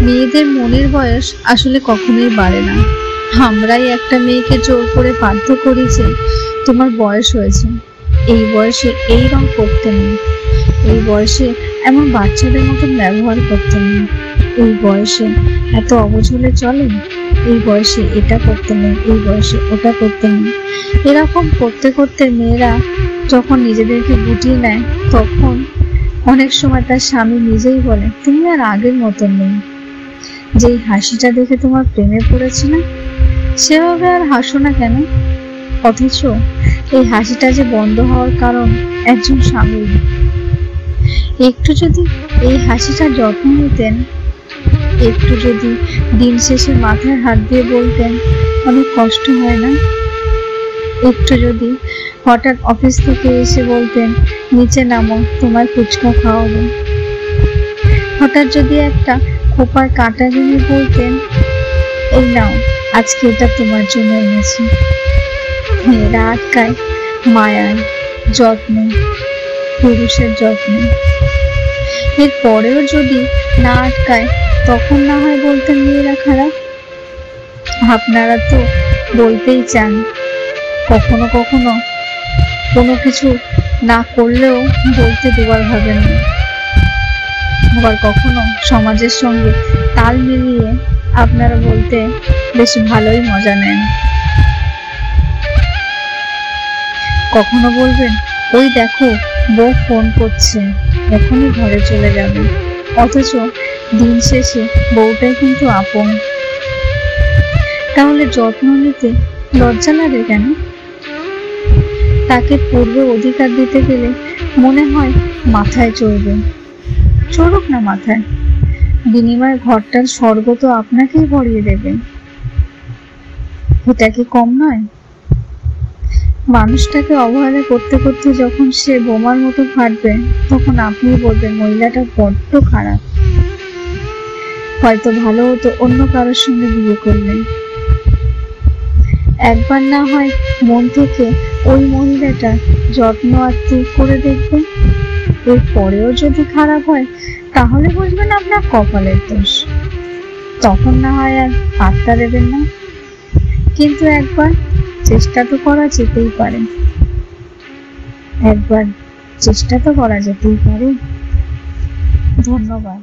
মেয়েদের মনের বয়স আসলে কখনোই বাড়ে না। আমরাই একটা মেয়েকে জোর করে বাধ্য করি যে তোমার বয়স হয়েছে, এই বয়সে এই রং করতে নেই, এই বয়সে এমন বাচ্চাদের মতন ব্যবহার করতে নেই, এই বয়সে এত অবুঝ হলে চলে, এই বয়সে এটা করতে নেই, এই বয়সে ওটা করতে নেই। এরকম করতে করতে মেয়েরা যখন নিজেদেরকে গুটিয়ে নেয়, তখন অনেক সময় তার স্বামী নিজেই বলে, তুমি আর আগের মতন নেই। যেই হাসিটা দেখে তোমার প্রেমে পড়েছে না, সেভাবে আর হাসো না কেন? অথচ এই হাসিটা যে বন্ধ হওয়ার কারণ একজন স্বামী। একটু যদি এই হাসিটা যত্ন নিতেন, একটু যদি দিন শেষে মাথায় হাত দিয়ে বলতেন অনেক কষ্ট হয় না, একটু যদি হঠাৎ অফিস থেকে এসে বলতেন নিচে নামো তোমার ফুচকা খাওয়াবো, হঠাৎ যদি একটা খোপার কাঁটা কিনে বলতেন এই নাও আজকে এটা তোমার জন্য এনেছি। মেয়েরা আটকায় মায়ায়, যত্নে, পুরুষের যত্নে। এর পরেও যদি না আটকায়, তখন না হয় বলতেন মেয়েরা খারাপ। আপনারা তো বলতেই চান, কখনো কখনো কোনো কিছু না করলেও বলতে দুবার ভাবেন না। আবার কখনো সমাজের সঙ্গে তাল মিলিয়ে আপনারা বলতে বেশ ভালোই মজা নেন। কখনো বলবেন ওই দেখো বউ ফোন করছে, এখনই ঘরে চলে যাবে, অথচ দিন শেষে বউটাই কিন্তু আপন। তাহলে যত্ন নিতে লজ্জা লাগে কেন? তাকে পূর্বে অধিকার দিতে গেলে মনে হয় মাথায় চড়বে। চড়ুক না মাথায়, বিনিময়ে ঘরটার স্বর্গ তো আপনাকেই ভরিয়ে দেবে। এটা কি কম নয়? মানুষটাকে অবহেলা করতে করতে যখন সে বোমার মতো ফাটবে, তখন আপনি বলবেন মহিলাটা বড্ড খারাপ, হয়তো ভালো হতো অন্য কারোর সঙ্গে বিয়ে করলে। একবার না হয় মন থেকে ওই মহিলাটা যত্ন আত্মি করে দেখবেন। এর পরেও যদি খারাপ হয়, তাহলে বুঝবেন আপনার কপালের দোষ, তখন না হয় আর পাত্তা দেবেন না। কিন্তু একবার চেষ্টা তো করা যেতেই পারে, একবার চেষ্টা তো করা যেতেই পারে। ধন্যবাদ।